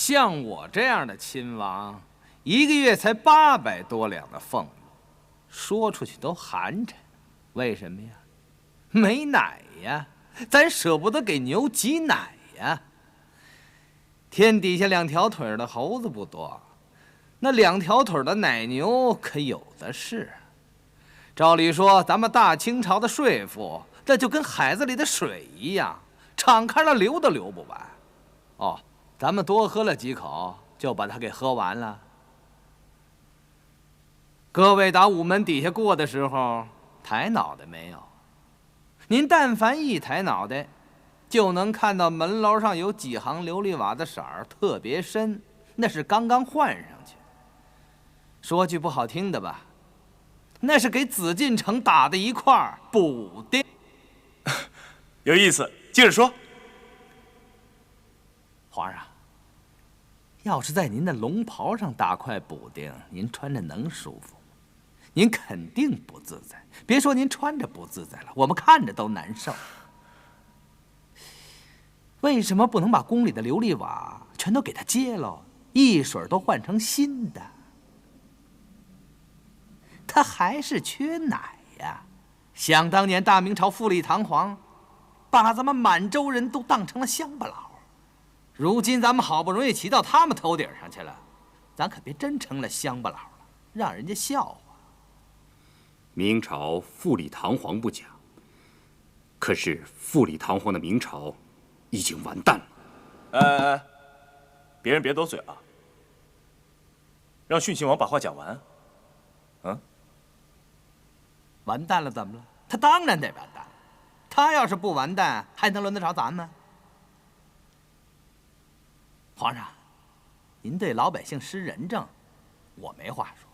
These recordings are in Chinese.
像我这样的亲王，一个月才800多两的俸禄，说出去都寒碜。为什么呀？没奶呀，咱舍不得给牛挤奶呀。天底下2条腿的猴子不多，那2条腿的奶牛可有的是。照理说，咱们大清朝的税赋，那就跟海子里的水一样，敞开了流都流不完。哦，咱们多喝了几口，就把它给喝完了。各位打午门底下过的时候，抬脑袋没有？您但凡一抬脑袋，就能看到门楼上有几行琉璃瓦的色儿特别深，那是刚刚换上去。说句不好听的吧，那是给紫禁城打的一块补丁。有意思，接着说。皇上，要是在您的龙袍上打块补丁，您穿着能舒服吗？您肯定不自在。别说您穿着不自在了，我们看着都难受。为什么不能把宫里的琉璃瓦全都给它揭了，一水都换成新的？他还是缺奶呀。想当年大明朝富丽堂皇，把咱们满洲人都当成了乡巴佬。如今咱们好不容易骑到他们头顶上去了，咱可别真成了乡巴佬了，让人家笑话。明朝富丽堂皇不假，可是富丽堂皇的明朝已经完蛋了。别人别多嘴了，让训亲王把话讲完。完蛋了怎么了？他当然得完蛋。他要是不完蛋，还能轮得着咱们？皇上，您对老百姓施仁政，我没话说；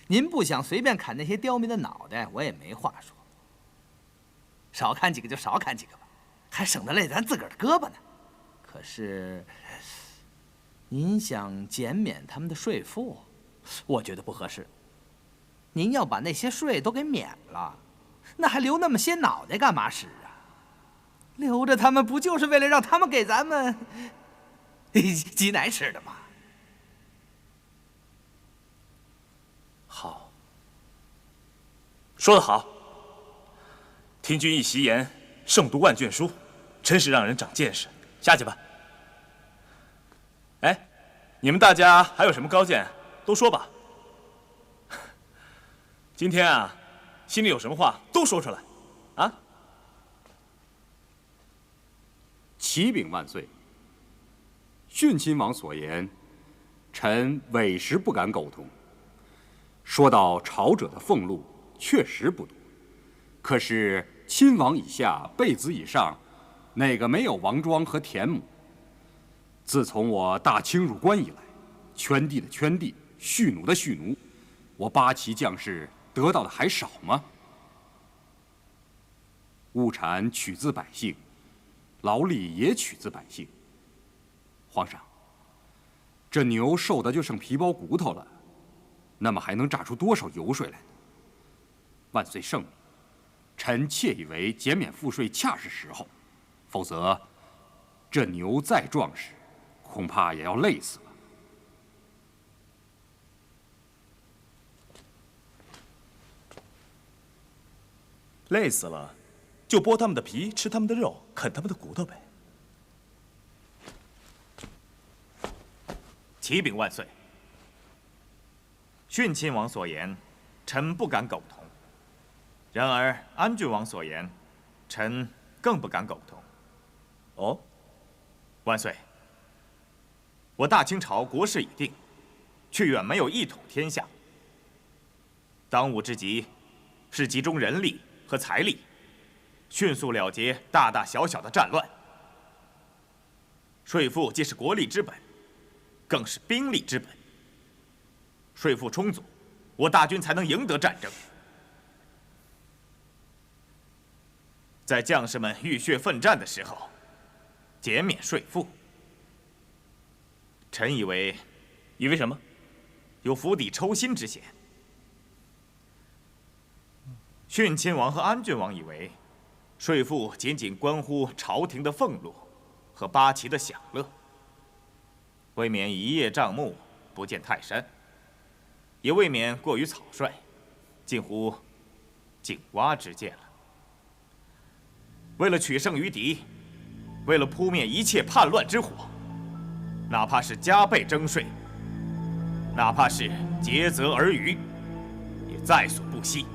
您不想随便砍那些刁民的脑袋，我也没话说。少砍几个就少砍几个吧，还省得累咱自个儿的胳膊呢。可是，您想减免他们的税赋，我觉得不合适。您要把那些税都给免了，那还留那么些脑袋干嘛使啊？留着他们不就是为了让他们给咱们挤奶吃的吗？好，说得好。听君一席言，胜读万卷书，真是让人长见识。下去吧。哎，你们大家还有什么高见，都说吧。今天啊，心里有什么话都说出来，啊！启禀万岁。训亲王所言，臣委实不敢苟同。说到朝者的俸禄，确实不多，可是亲王以下、贝子以上，哪个没有王庄和田亩？自从我大清入关以来，圈地的圈地，蓄奴的蓄奴，我八旗将士得到的还少吗？物产取自百姓，劳力也取自百姓。皇上，这牛瘦的就剩皮包骨头了，那么还能榨出多少油水来呢？万岁圣明，臣窃以为减免赋税恰是时候，否则这牛再壮实，恐怕也要累死了。累死了，就剥他们的皮，吃他们的肉，啃他们的骨头呗。启禀万岁，训亲王所言，臣不敢苟同；然而安郡王所言，臣更不敢苟同。哦，万岁，我大清朝国事已定，却远没有一统天下。当务之急是集中人力和财力，迅速了结大大小小的战乱。税赋既是国力之本，更是兵力之本。税赋充足，我大军才能赢得战争。在将士们浴血奋战的时候，减免税赋，臣以为什么？有釜底抽薪之嫌。训亲王和安郡王以为，税赋仅仅关乎朝廷的俸禄和八旗的享乐。未免一叶障目，不见泰山，也未免过于草率，近乎井蛙之见了。为了取胜于敌，为了扑灭一切叛乱之火，哪怕是加倍征税，哪怕是竭泽而渔，也在所不惜。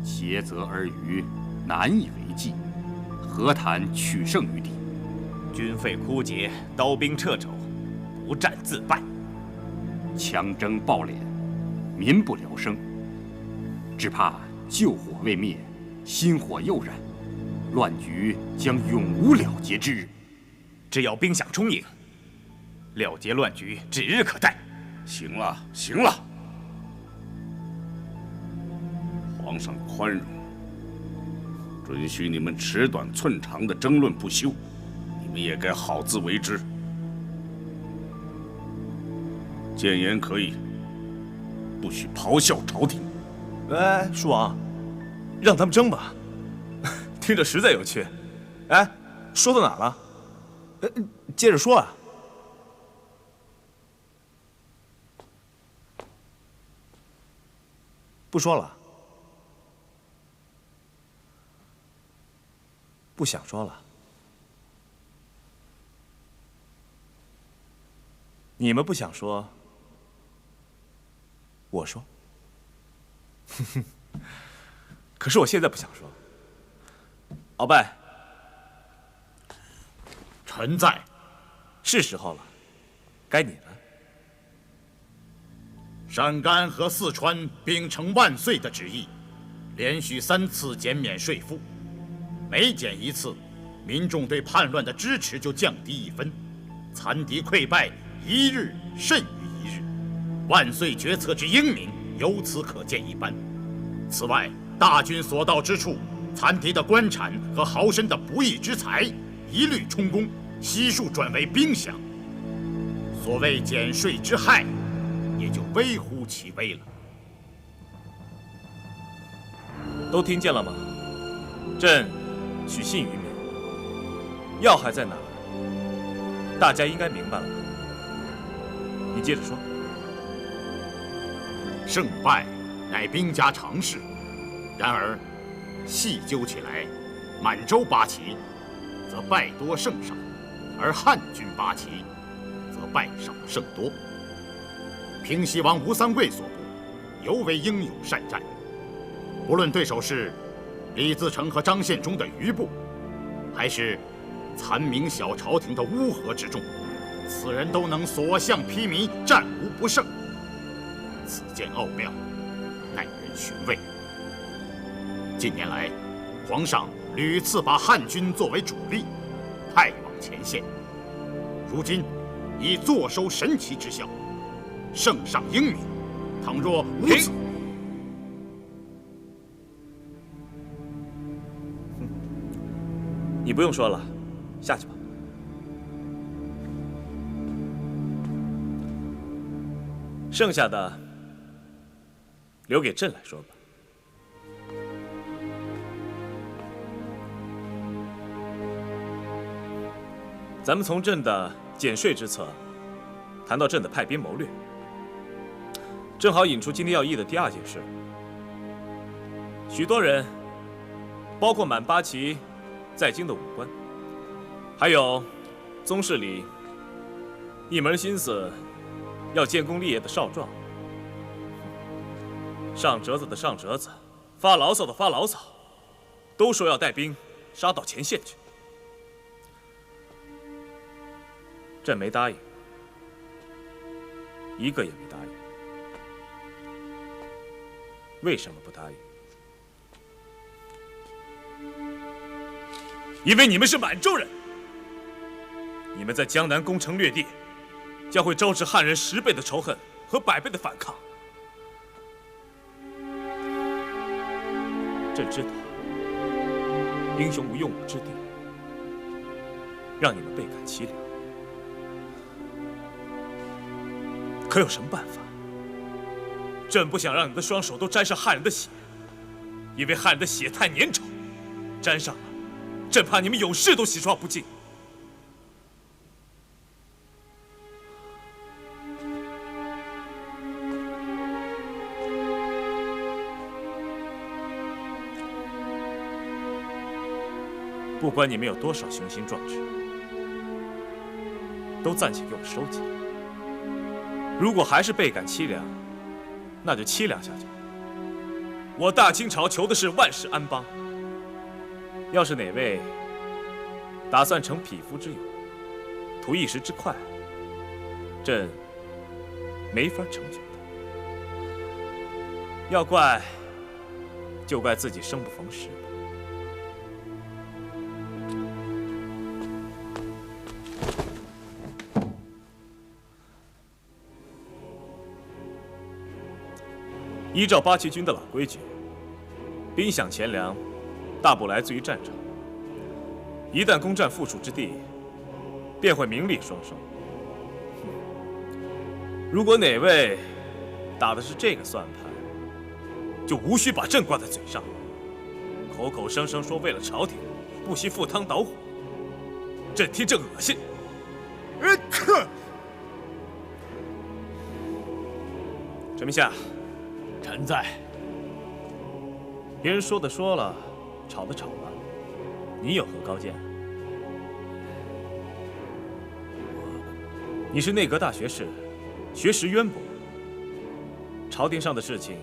竭泽而渔，难以为继，何谈取胜于敌？军费枯竭，刀兵掣肘，不战自败。强征暴敛，民不聊生，只怕旧火未灭，新火又燃，乱局将永无了结之日。只要兵饷充盈，了结乱局指日可待。行了，行了，皇上宽容，准许你们尺短寸长的争论不休，你们也该好自为之。谏言可以，不许咆哮朝廷。哎，叔王，让他们争吧，听着实在有趣。哎，说到哪了？接着说啊。不说了，不想说了。你们不想说，我说。可是我现在不想说。鳌拜，臣在。是时候了，该你了。陕甘和四川秉承万岁的旨意，连续3次减免税赋，每减1次，民众对叛乱的支持就降低1分，残敌溃败1日甚于1日，万岁决策之英明，由此可见一斑。此外，大军所到之处，残敌的官产和豪绅的不义之财，一律充公，悉数转为兵饷。所谓减税之害，也就微乎其微了。都听见了吗？朕取信于民，要害在哪儿？大家应该明白了吧？你接着说。胜败乃兵家常事，然而细究起来，满洲八旗则败多胜少，而汉军八旗则败少胜多。平西王吴三桂所部尤为英勇善战，不论对手是李自成和张献忠的余部，还是残明小朝廷的乌合之众，此人都能所向披靡，战无不胜。此间奥妙，耐人寻味。近年来，皇上屡次把汉军作为主力，派往前线，如今已坐收神奇之效，圣上英明。倘若无此，你不用说了，下去吧。剩下的留给朕来说吧。咱们从朕的减税之策谈到朕的派兵谋略，正好引出今天要议的第2件事。许多人，包括满八旗在京的武官，还有宗室里一门心思要建功立业的少壮，上折子的上折子，发牢骚的发牢骚，都说要带兵杀到前线去。朕没答应，一个也没答应。为什么不答应？因为你们是满洲人，你们在江南攻城略地，将会招致汉人10倍的仇恨和100倍的反抗。朕知道，英雄无用武之地，让你们倍感凄凉。可有什么办法？朕不想让你们的双手都沾上汉人的血，因为汉人的血太粘稠，沾上了，朕怕你们永世都洗刷不尽。不管你们有多少雄心壮志，都暂且给我收起来。如果还是倍感凄凉，那就凄凉下去。我大清朝求的是万世安邦。要是哪位打算成匹夫之勇，图一时之快，朕没法成全他。要怪，就怪自己生不逢时吧。依照八旗军的老规矩，兵饷钱粮大部来自于战场。一旦攻占富庶之地，便会名利双收。如果哪位打的是这个算盘，就无需把朕挂在嘴上，口口声声说为了朝廷不惜赴汤蹈火，朕听着恶心。陈明夏。臣在。别人说的说了，吵的吵了，你有何高见？你是内阁大学士，学识渊博，朝廷上的事情，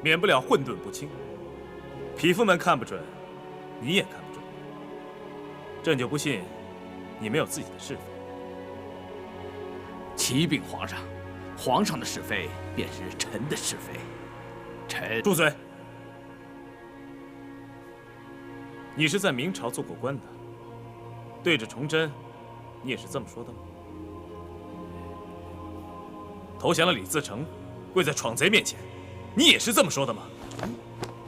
免不了混沌不清。匹夫们看不准，你也看不准。朕就不信，你没有自己的是非。启禀皇上，皇上的是非便是臣的是非。臣住嘴！你是在明朝做过官的，对着崇祯，你也是这么说的吗？投降了李自成，跪在闯贼面前，你也是这么说的吗？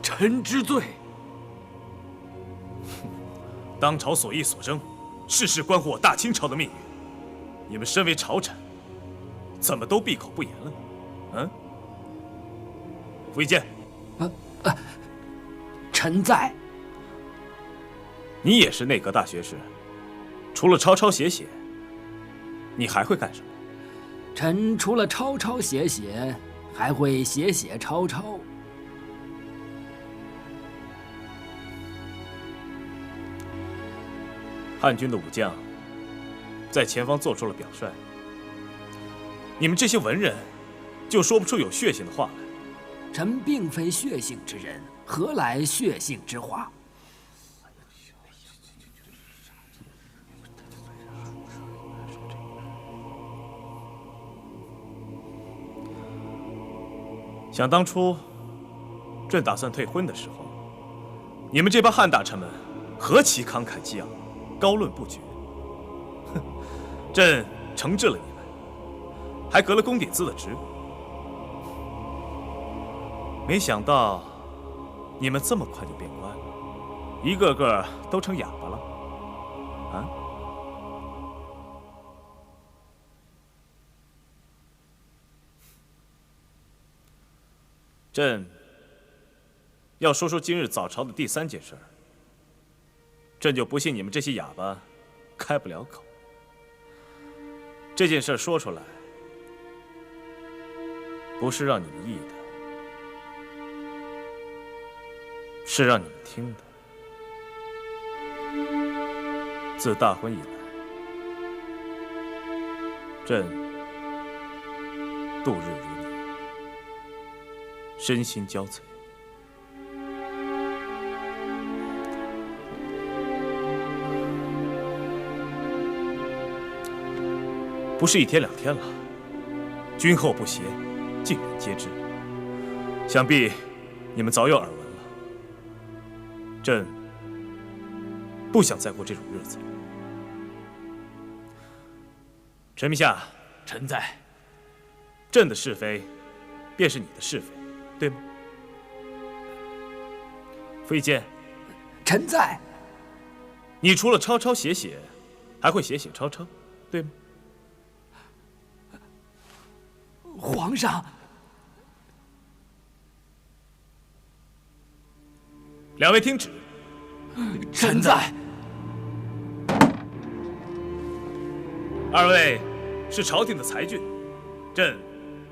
臣知罪。当朝所议所征，事事关乎我大清朝的命运，你们身为朝臣，怎么都闭口不言了呢？嗯？傅一坚，臣在。你也是内阁大学士，除了抄抄写写，你还会干什么？臣除了抄抄写写，还会写写抄抄。汉军的武将在前方做出了表率，你们这些文人就说不出有血性的话来。臣并非血性之人，何来血性之话？想当初，朕打算退婚的时候，你们这帮汉大臣们何其慷慨激昂，高论不绝。哼，朕惩治了你们，还革了公典司的职。没想到，你们这么快就变乖了，一个个都成哑巴了。啊？朕要说说今日早朝的第3件事儿。朕就不信你们这些哑巴开不了口。这件事说出来，不是让你们议的，是让你们听的。自大婚以来，朕度日如年，身心交瘁。不是1天2天了，君后不协，尽人皆知。想必你们早有耳闻了。朕不想再过这种日子了。陈明夏，臣在。朕的是非，便是你的是非，对吗？傅一坚，臣在。你除了抄抄写写，还会写写抄抄，对吗？皇上，两位听旨。臣在。2位是朝廷的才俊，朕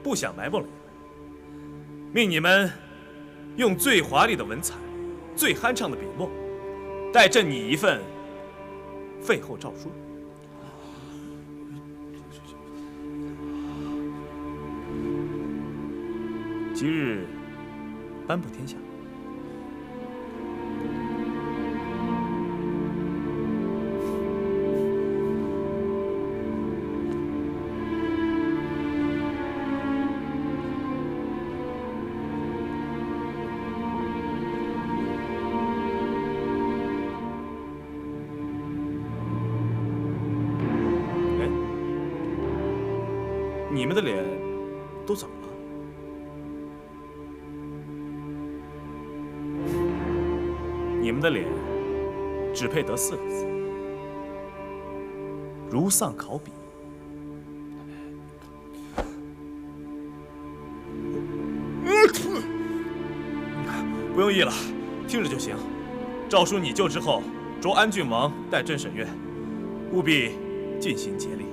不想埋没了你们，命你们用最华丽的文采、最酣畅的笔墨，代朕拟一份废后诏书。即日颁布天下。哎，你们的脸都怎么了？你们的脸只配得4个字：如丧考妣。不用议了，听着就行。诏书拟就之后，着安郡王代镇审院，务必尽心竭力。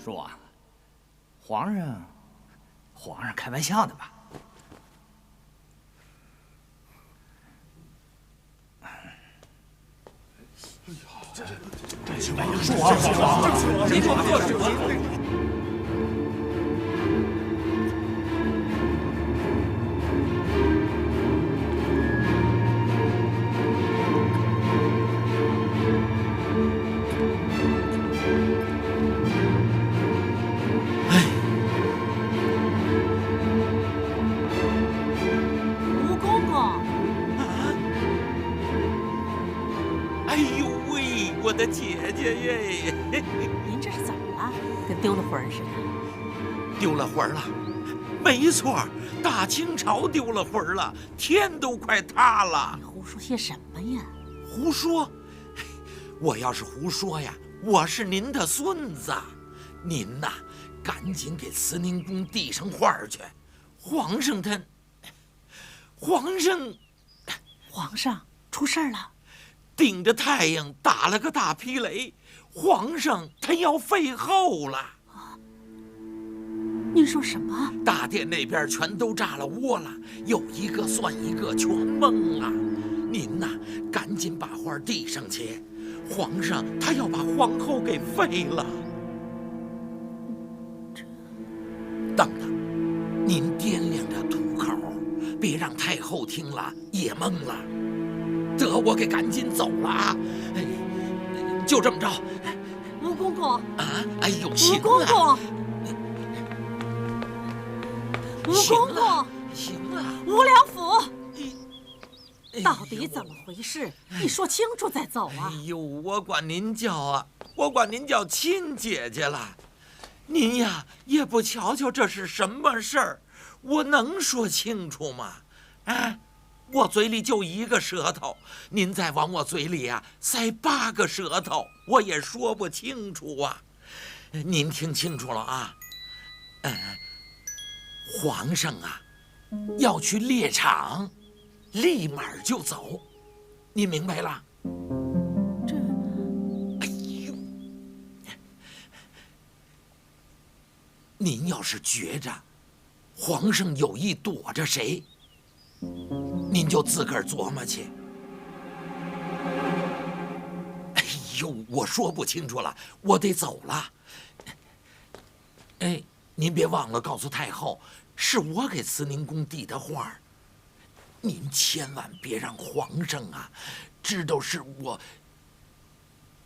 叔啊，皇上开玩笑的吧？吴公公，哎呦喂，我的姐姐耶！您这是怎么了？跟丢了魂儿似的。丢了魂儿了，没错，大清朝丢了魂儿了，天都快塌了你。胡说些什么呀？胡说！我要是胡说呀，我是您的孙子，您呐，赶紧给慈宁宫递上话去。皇上出事儿了！顶着太阳打了个大霹雷，皇上他要废后了。您说什么？大殿那边全都炸了窝了，有一个算一个，全懵了。您呐，赶紧把话递上去，皇上他要把皇后给废了。等等，您掂量着吐口，别让太后听了也懵了。得，我给赶紧走了啊！哎，就这么着。吴公公啊，哎呦，吴行了，公公，吴行公公了，，行了。吴良府，哎呦到底怎么回事？你说清楚再走啊！哎呦，我管您叫亲姐姐了。您呀，也不瞧瞧这是什么事儿，我能说清楚吗？啊，我嘴里就一个舌头，您再往我嘴里呀塞8个舌头，我也说不清楚啊。您听清楚了啊？皇上啊，要去猎场，立马就走，您明白了？这哎呦，您要是觉着皇上有意躲着谁，您就自个儿琢磨去。哎呦，我说不清楚了，我得走了。哎，您别忘了告诉太后，是我给慈宁宫递的话儿。您千万别让皇上啊知道是我。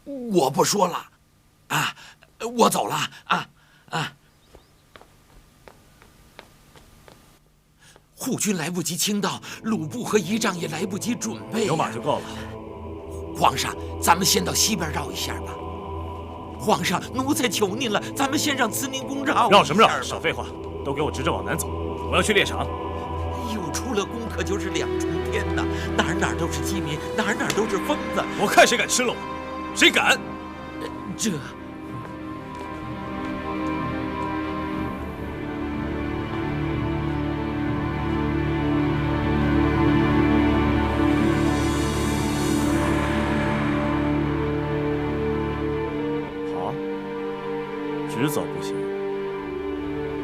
我不说了，啊，我走了啊。护军来不及倾倒，鲁部和仪仗也来不及准备。有马就够了。皇上，咱们先到西边绕一下吧。皇上，奴才求您了，咱们先让慈宁宫绕一下。绕什么绕？少废话，都给我直着往南走，我要去猎场。又出了宫可就是2重天呐，哪儿都是饥民，哪儿都是疯子。我看谁敢吃了我，谁敢！这。侄子走不行，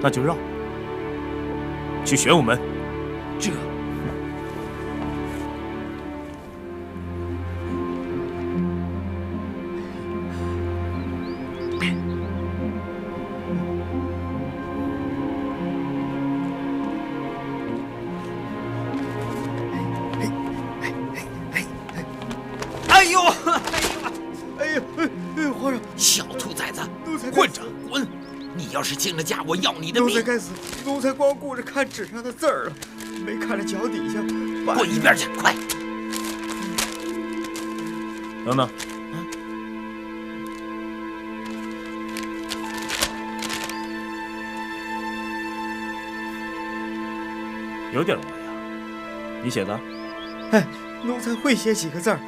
那就绕，去玄武门。这哎呦，皇上，小兔崽子，奴才混账，滚！你要是进了家，我要你的命！奴才该死，奴才光顾着看纸上的字儿了，没看着脚底下。滚一边去，快！等等，有点模样，你写的？哎，奴才会写几个字儿，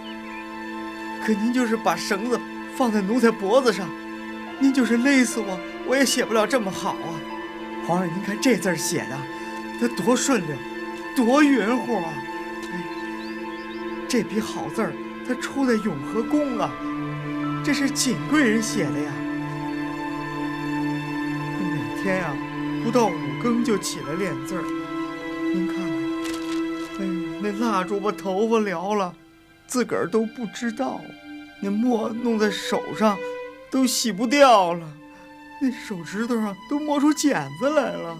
可您就是把绳子放在奴才脖子上，您就是勒死我，我也写不了这么好啊！皇上，您看这字儿写的，它多顺溜，多匀乎啊！哎，这笔好字儿，它出在永和宫啊，这是锦贵人写的呀。每天呀，不到5更就起来练字儿，您看看。哎，那蜡烛把头发燎了，自个儿都不知道。那墨弄在手上，都洗不掉了。那手指头上都磨出茧子来了。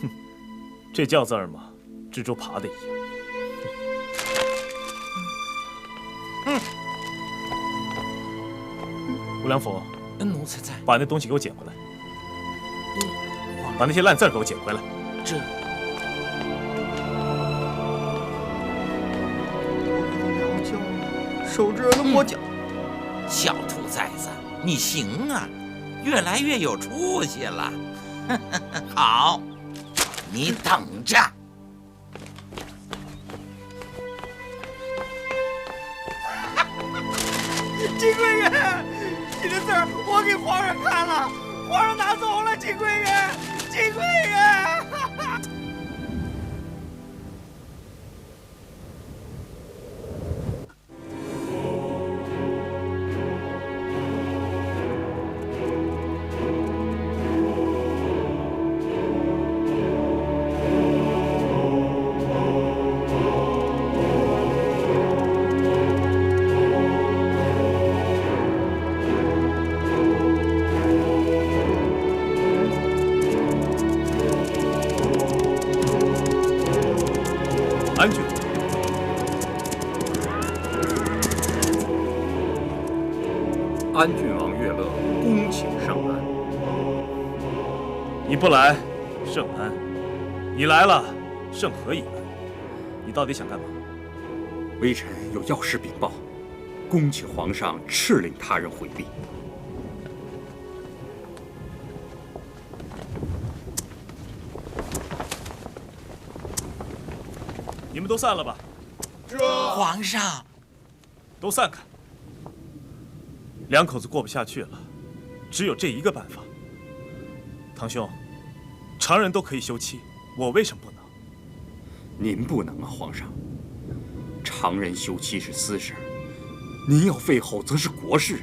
哼，这叫字儿吗？蜘蛛爬的一样。吴良辅，奴才在。把那东西给我捡回来。把那些烂字儿给我捡回来。这。手指头磨脚，小兔崽子，你行啊，越来越有出息了。好，你等着。金贵人，你的字儿我给皇上看了，皇上拿走了。金贵人，金贵人。安郡，安郡王乐乐恭请上安。你不来，圣安；你来了，圣何以安？你到底想干嘛？微臣有要事禀报，恭请皇上敕令他人回避。你们都散了吧。皇上，都散开。两口子过不下去了，只有这一个办法。堂兄，常人都可以休妻，我为什么不能？您不能啊，皇上。常人休妻是私事，您要废后则是国事。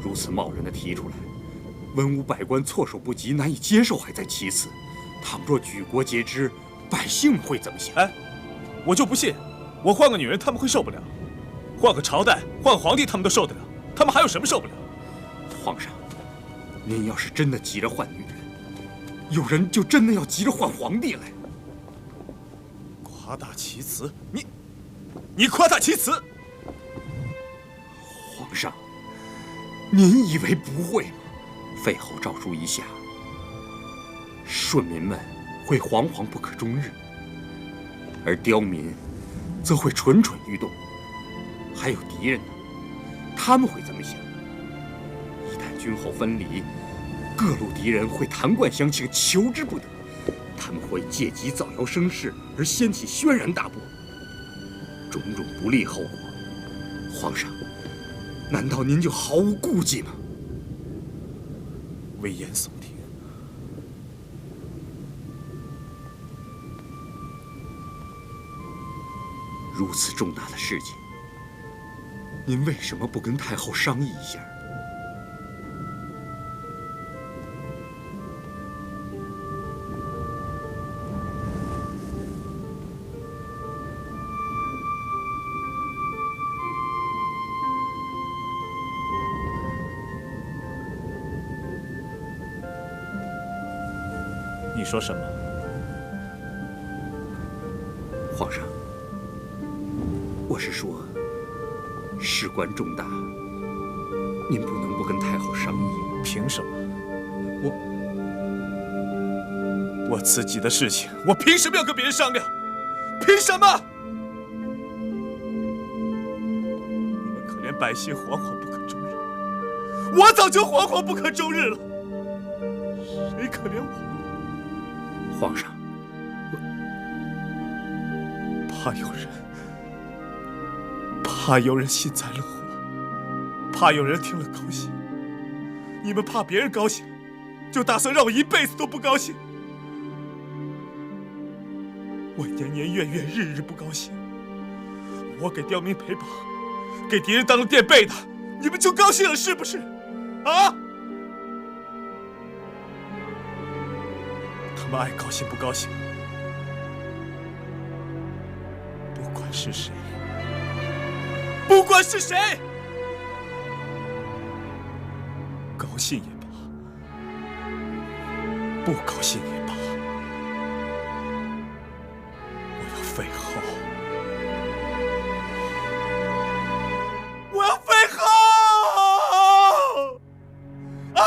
如此贸然的提出来，文武百官措手不及，难以接受还在其次。倘若举国皆知，百姓会怎么想？哎，我就不信，我换个女人他们会受不了，换个朝代，换个皇帝他们都受得了，他们还有什么受不了？皇上，您要是真的急着换女人，有人就真的要急着换皇帝来。夸大其词，你夸大其词！皇上，您以为不会吗？废后诏书一下，顺民们会惶惶不可终日，而刁民则会蠢蠢欲动。还有敌人呢，他们会怎么想？一旦君后分离，各路敌人会弹冠相庆，求之不得。他们会借机造谣生事，而掀起轩然大波，种种不利后果。皇上，难道您就毫无顾忌吗？危言耸听。如此重大的事情，您为什么不跟太后商议一下？说什么？皇上，我是说，事关重大，您不能不跟太后商议。凭什么？我自己的事情，我凭什么要跟别人商量？凭什么？你们可怜百姓惶惶不可终日，我早就惶惶不可终日了。谁可怜我？皇上，怕有人幸灾乐祸，怕有人听了高兴。你们怕别人高兴，就打算让我一辈子都不高兴。我年年月月日日不高兴，我给刁民陪绑，给敌人当了垫背的，你们就高兴了是不是？啊？他们爱高兴不高兴，不管是谁，不管是谁，高兴也罢，不高兴也罢，我要废后，我要废后！啊！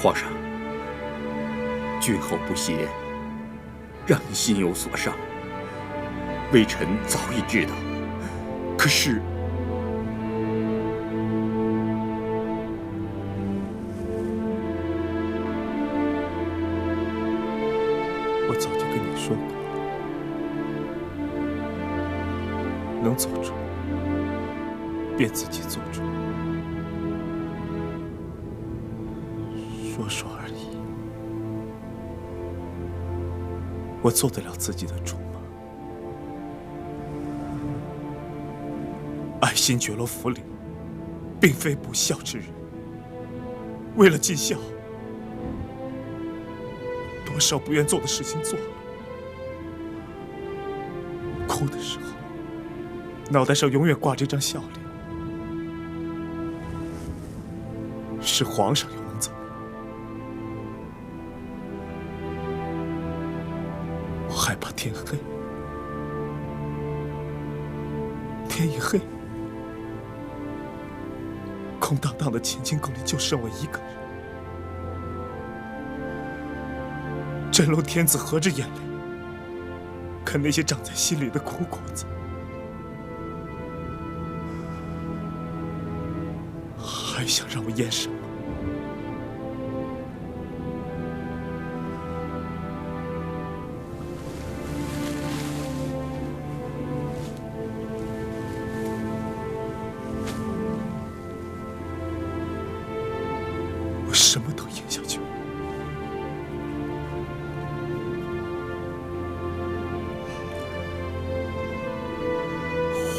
皇上，君后不协，让你心有所伤，微臣早已知道。可是，我早就跟你说过，能做主，便自己做主。说说而已，我做得了自己的主吗？爱新觉罗府里，并非不孝之人。为了尽孝，多少不愿做的事情做了。哭的时候，脑袋上永远挂着一张笑脸。是皇上又能怎么样？我害怕天黑，天一黑，空荡荡的乾清宫里就剩我一个人。真龙天子合着眼泪，看那些长在心里的苦果子，还想让我演什么？我什么都演下去。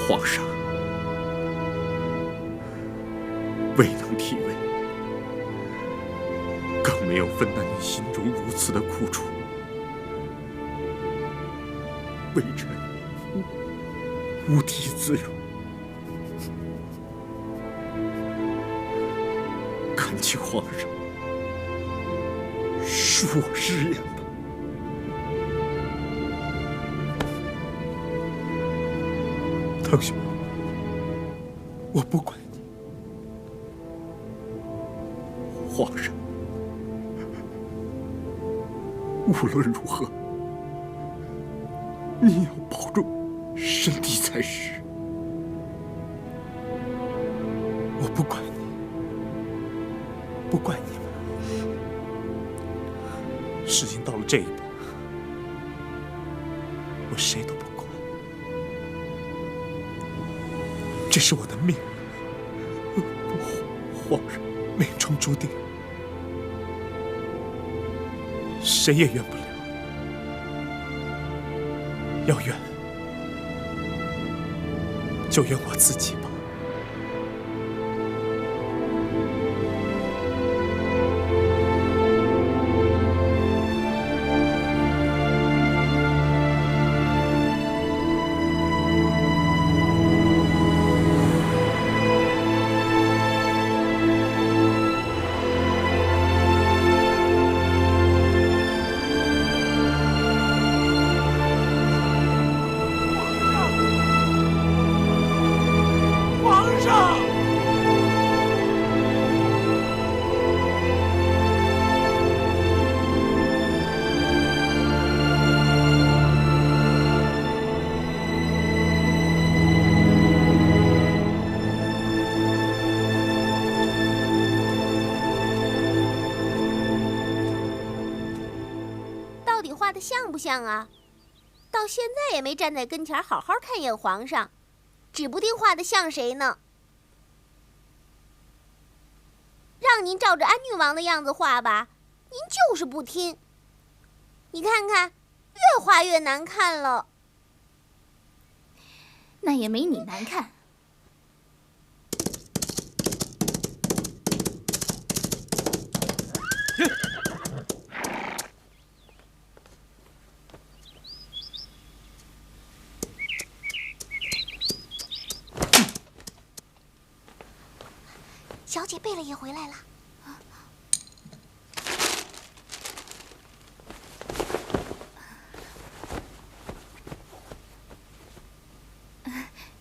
皇上，未能体味，更没有分担你心中如此的苦楚。微臣无地自容，恳请皇上恕我失言吧。堂兄，我不管你。皇上，无论如何，你要保重身体才是。我不管你，不管你们。事情到了这一步，我谁都不管。这是我的命，皇上，命中注定，谁也怨不了。要怨，就怨我自己吧。像不像啊？到现在也没站在跟前好好看眼皇上，指不定画的像谁呢。让您照着安郡王的样子画吧，您就是不听。你看看，越画越难看了。那也没你难看。小姐贝勒也回来了。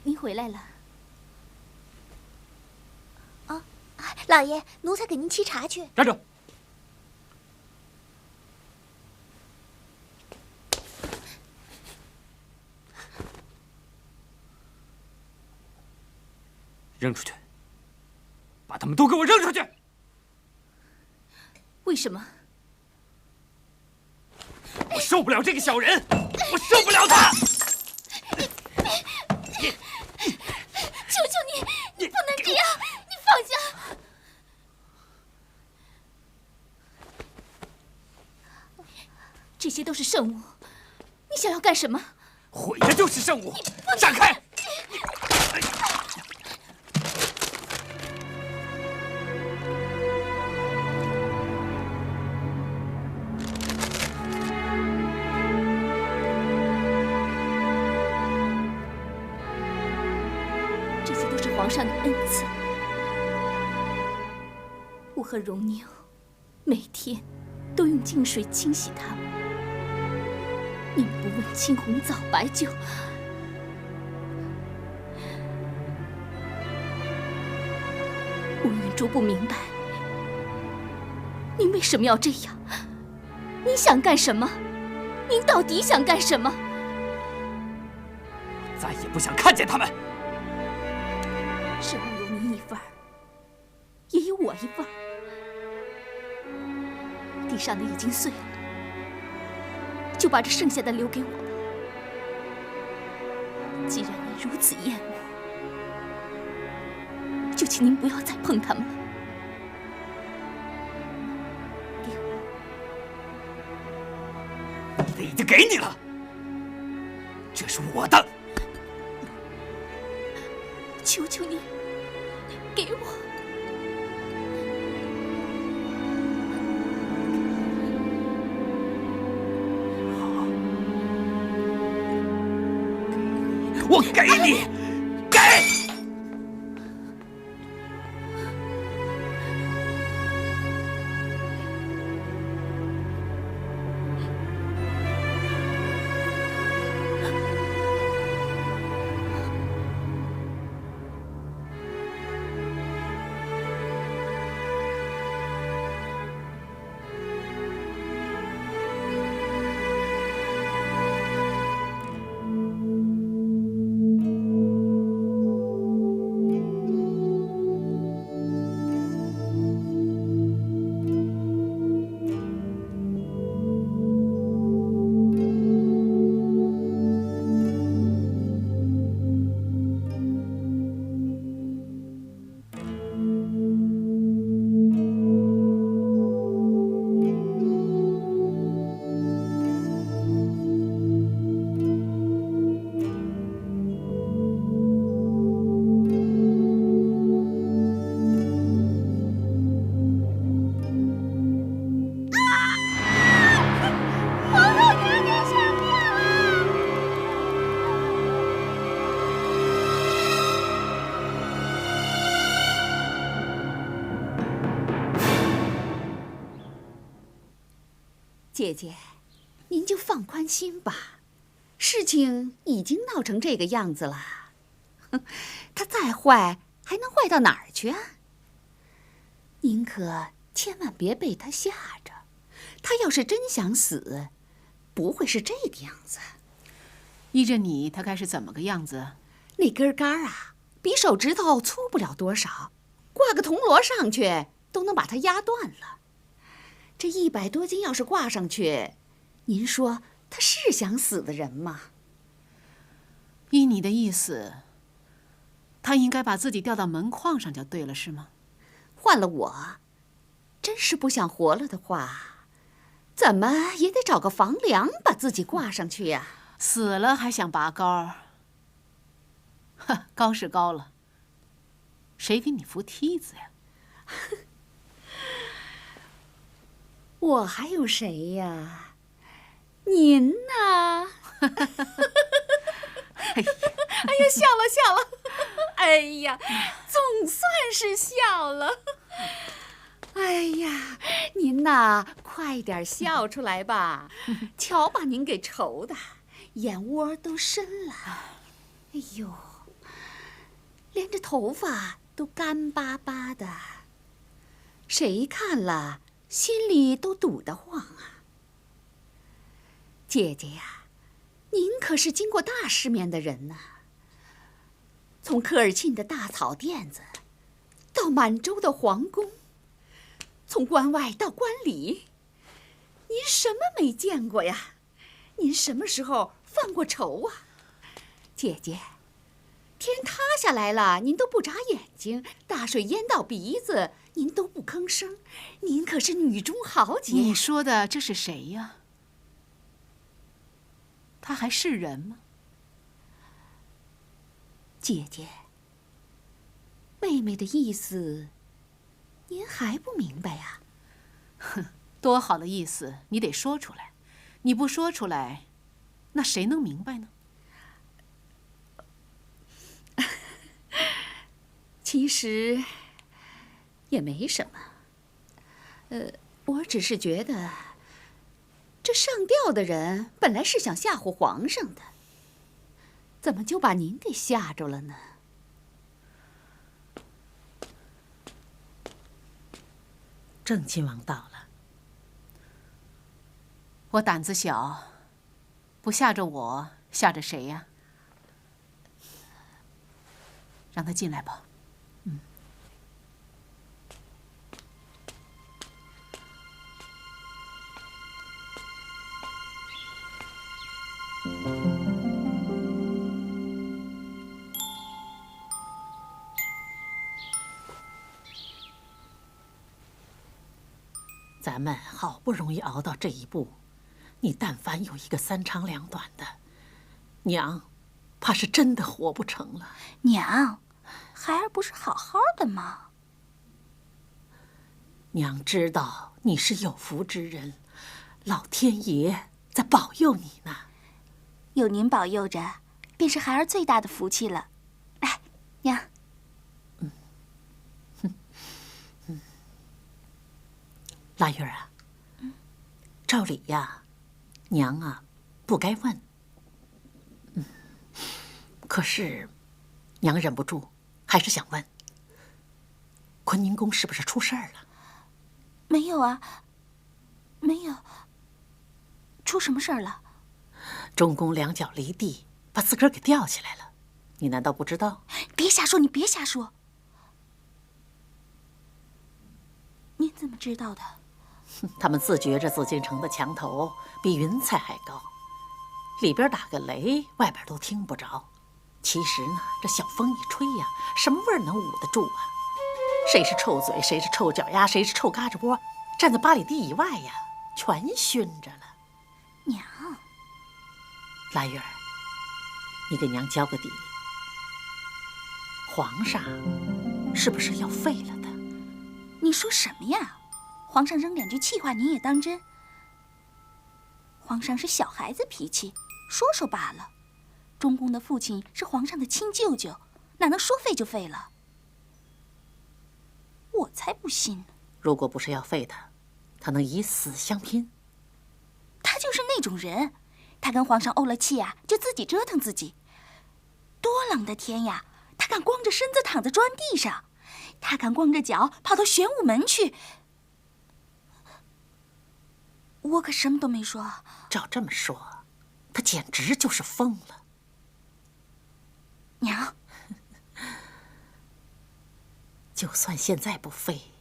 您回来了。啊，老爷，奴才给您沏茶去。站住！扔出去！把他们都给我扔出去！为什么？我受不了这个小人，我受不了他！求求你，你不能这样，你放下！这些都是圣物，你想要干什么？毁的就是圣物！闪开！皇上的恩赐，我和荣妞每天都用净水清洗它们。你们不问青红皂白酒，温云珠不明白，您为什么要这样？您想干什么？您到底想干什么？我再也不想看见他们。圣物有您一份儿，也有我一份儿。地上的已经碎了，就把这剩下的留给我吧。既然您如此厌恶，就请您不要再碰它们了。给我，你的已经给你了，这是我的。求求你，给我！我给你，给！姐姐，您就放宽心吧，事情已经闹成这个样子了，他再坏还能坏到哪儿去啊？您可千万别被他吓着，他要是真想死，不会是这个样子。依着你，他该是怎么个样子？那根杆啊，比手指头粗不了多少，挂个铜锣上去都能把它压断了。这100多斤要是挂上去，您说他是想死的人吗？依你的意思，他应该把自己吊到门框上就对了，是吗？换了我，真是不想活了的话，怎么也得找个房梁把自己挂上去呀。死了还想拔高？呵，高是高了，谁给你扶梯子呀？我还有谁呀？您呢？哎呀，笑了笑了，哎呀，总算是笑了。哎呀，您呐，快点笑出来吧！瞧把您给愁的，眼窝都深了。哎呦，连这头发都干巴巴的，谁看了心里都堵得慌啊！姐姐呀，您可是经过大世面的人呐。从科尔沁的大草甸子，到满洲的皇宫，从关外到关里，您什么没见过呀？您什么时候犯过愁啊？姐姐，天塌下来了，您都不眨眼睛；大水淹到鼻子，您都不吭声。您可是女中豪杰。你说的这是谁呀？他还是人吗？姐姐，妹妹的意思，您还不明白呀？哼，多好的意思，你得说出来。你不说出来，那谁能明白呢？其实也没什么。我只是觉得，这上吊的人本来是想吓唬皇上的，怎么就把您给吓着了呢？郑亲王到了。我胆子小，不吓着我，吓着谁呀？让他进来吧。咱们好不容易熬到这一步，你但凡有一个三长两短的，娘，怕是真的活不成了。娘，孩儿不是好好的吗？娘知道你是有福之人，老天爷在保佑你呢。有您保佑着，便是孩儿最大的福气了。来，娘。腊月啊，照理呀，娘啊，不该问。可是，娘忍不住，还是想问：坤宁宫是不是出事儿了？没有啊，没有。出什么事儿了？中宫两脚离地，把自个儿给吊起来了。你难道不知道？别瞎说，你别瞎说。您怎么知道的？他们自觉着紫禁城的墙头比云彩还高，里边打个雷，外边都听不着。其实呢，这小风一吹呀，什么味儿能捂得住啊？谁是臭嘴，谁是臭脚丫，谁是臭嘎吱窝，站在8里地以外呀，全熏着了。娘，腊月儿，你给娘交个底，皇上是不是要废了的？你说什么呀？皇上扔2句气话，您也当真？皇上是小孩子脾气，说说罢了。中宫的父亲是皇上的亲舅舅，哪能说废就废了？我才不信呢！如果不是要废他，他能以死相拼？他就是那种人，他跟皇上怄了气啊，就自己折腾自己。多冷的天呀，他敢光着身子躺在砖地上，他敢光着脚跑到玄武门去。我可什么都没说。照这么说，他简直就是疯了。娘，就算现在不废，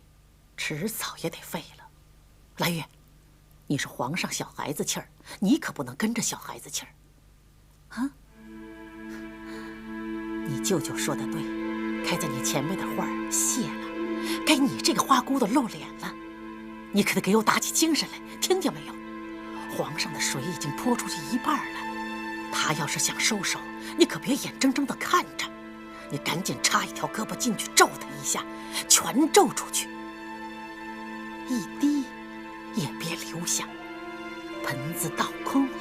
迟早也得废了。来月，你是皇上小孩子气儿，你可不能跟着小孩子气儿。啊？你舅舅说的对，开在你前面的花儿谢了，该你这个花骨朵露脸了。你可得给我打起精神来，听见没有？皇上的水已经泼出去一半了，他要是想收手，你可别眼睁睁地看着，你赶紧插一条胳膊进去咒他一下，全咒出去，一滴也别留下，盆子倒空了。